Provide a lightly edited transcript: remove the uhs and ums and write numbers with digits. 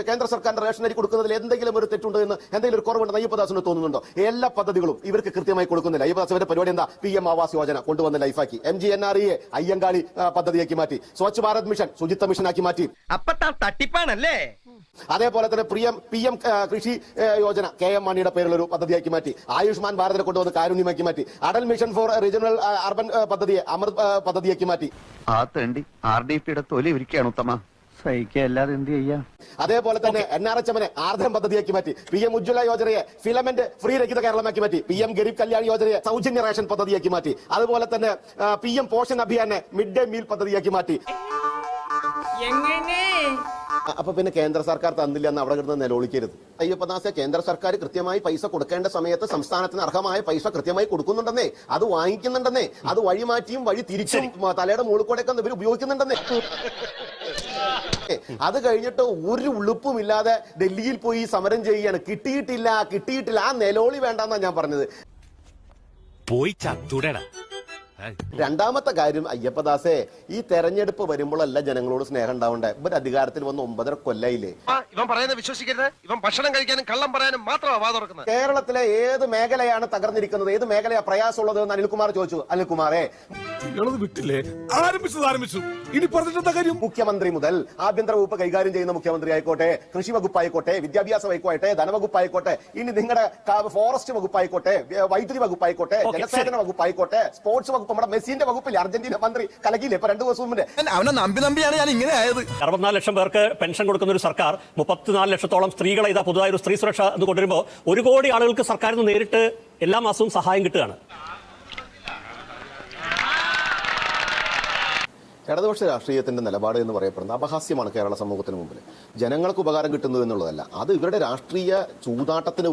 കേന്ദ്ര സർക്കാരിന്റെ റേഷൻ അരി കൊടുക്കുന്നതിൽ എന്തെങ്കിലും ഒരു തെറ്റുണ്ടോ എന്ന് എന്തെങ്കിലും ഒരു കുറവുണ്ടെന്ന് അയ്യപ്പദാസിന് തോന്നുന്നുണ്ടോ? എല്ലാ പദ്ധതികളും ഇവർക്ക് കൃത്യമായി കൊടുക്കുന്നില്ല. അയ്യപ്പദാസിന്റെ പരിപാടി എന്താ? PM ആവാസ് യോജന കൊണ്ടുവന്ന് ലൈഫാക്കി, MGNREA അയ്യങ്കാളി പദ്ധതിയാക്കി മാറ്റി, സ്വച്ഛ് ഭാരത് മിഷൻ ശുചിത്വ മിഷനാക്കി മാറ്റി. തട്ടിപ്പാണല്ലേ? അതേപോലെ തന്നെ PM കൃഷി യോജന KM മാണിയുടെ പേരിലൊരു പദ്ധതിയാക്കി മാറ്റി, ആയുഷ്മാൻ ഭാരതിനെ കൊണ്ടുവന്ന് കാരുണ്യമാക്കി മാറ്റി, Atal mission four regional urban പദ്ധതിയെ അമൃത് പദ്ധതിയാക്കി മാറ്റി. RDPയുടെ തൊലി ഇരിക്കുകയാണ് ഉത്തമ, സഹിക്കല്ലാതെ എന്ത് ചെയ്യാം. അതേപോലെ തന്നെ NRHM ആർദ്രം പദ്ധതിയാക്കി മാറ്റി, PM ഉജ്ജ്വല യോജനയെ ഫിലമെന്റ് ഫ്രീ രഹിത കേരളമാക്കി മാറ്റി, PM ഗരീബ് കല്യാൺ യോജനയെ സൗജന്യ റേഷൻ പദ്ധതിയാക്കി മാറ്റി, അതുപോലെ തന്നെ PM പോഷൻ അഭിയാനെ മിഡ് ഡേ മീൽ പദ്ധതിയാക്കി മാറ്റി. അപ്പൊ പിന്നെ കേന്ദ്ര സർക്കാർ തന്നില്ല എന്ന് അവിടെ കിടന്ന് നിലവിളിക്കരുത്. അയ്യപ്പദാസെ, കേന്ദ്ര സർക്കാർ കൃത്യമായി പൈസ കൊടുക്കേണ്ട സമയത്ത് സംസ്ഥാനത്തിന് അർഹമായ പൈസ കൃത്യമായി കൊടുക്കുന്നുണ്ടെന്നേ, അത് വാങ്ങിക്കുന്നുണ്ടെന്നേ, അത് വഴിമാറ്റിയും വഴി തിരിച്ചും തലയുടെ മുകളിൽ ഇവർ ഉപയോഗിക്കുന്നുണ്ടെന്നേ. അത് കഴിഞ്ഞിട്ട് ഒരു ഉളുപ്പുമില്ലാതെ ഡൽഹിയിൽ പോയി സമരം ചെയ്യുകയാണ്. കിട്ടിയിട്ടില്ല. ആ നിലവിളി വേണ്ടെന്നാ ഞാൻ പറഞ്ഞത്. പോയി ചത്തുടടാ. രണ്ടാമത്തെ കാര്യം, അയ്യപ്പദാസെ, ഈ തെരഞ്ഞെടുപ്പ് വരുമ്പോഴല്ല ജനങ്ങളോട് സ്നേഹം ഉണ്ടാവണ്ടേ. ഇവർ അധികാരത്തിൽ വന്ന് 9.5 കൊല്ലായില്ലേ. ഇവൻ പറയുന്നത് വിശ്വസിക്കരുത്. ഇവൻ ഭക്ഷണം കഴിക്കാനും കള്ളം പറയാനും മാത്രമാണ് വാ തുറക്കുന്നത്. കേരളത്തിലെ ഏത് മേഖലയാണ് തകർന്നിരിക്കുന്നത്, ഏത് മേഖലയാ പ്രയാസമുള്ളത് എന്ന് അനിൽകുമാർ ചോദിച്ചു. അനിൽകുമാറെ, ആരംഭിച്ചു. ഇനി പറഞ്ഞിട്ടെന്താ കാര്യം? മുഖ്യമന്ത്രി മുതൽ ആഭ്യന്തര വകുപ്പ് കൈകാര്യം ചെയ്യുന്ന മുഖ്യമന്ത്രി ആയിക്കോട്ടെ, കൃഷി വകുപ്പ് ആയിക്കോട്ടെ, വിദ്യാഭ്യാസ വകുപ്പായിട്ടെ, ധനവകുപ്പ് ആയിക്കോട്ടെ, ഇനി നിങ്ങളുടെ ഫോറസ്റ്റ് വകുപ്പ് ആയിക്കോട്ടെ, വൈദ്യുതി വകുപ്പ് ആയിക്കോട്ടെ, ജലസേചന വകുപ്പ് ആയിക്കോട്ടെ, സ്പോർട്സ് വകുപ്പ്, നമ്മുടെ മെസ്സിന്റെ വകുപ്പിൽ അർജന്റീന മന്ത്രി കലകിയില്ലേ ഇപ്പൊ 2 ദിവസം മുന്നേ. അവനെ നമ്പിയാണ് ഞാൻ ഇങ്ങനെ ആയത്. 64 ലക്ഷം പേർക്ക് പെൻഷൻ കൊടുക്കുന്ന ഒരു സർക്കാർ 34 ലക്ഷത്തോളം സ്ത്രീകളെ ഇതാ പുതുതായി ഒരു സ്ത്രീ സുരക്ഷ എന്ന് കൊണ്ടുവരുമ്പോൾ 1 കോടി ആളുകൾക്ക് സർക്കാരിൽ നിന്ന് നേരിട്ട് എല്ലാ മാസവും സഹായം കിട്ടുകയാണ്. ഇടതുപക്ഷ രാഷ്ട്രീയത്തിന്റെ നിലപാട് എന്ന് പറയപ്പെടുന്ന അപഹാസ്യമാണ് കേരള സമൂഹത്തിന് മുമ്പിൽ. ജനങ്ങൾക്ക് ഉപകാരം കിട്ടുന്നു എന്നുള്ളതല്ല, അത് ഇവരുടെ രാഷ്ട്രീയ ചൂതാട്ടത്തിന്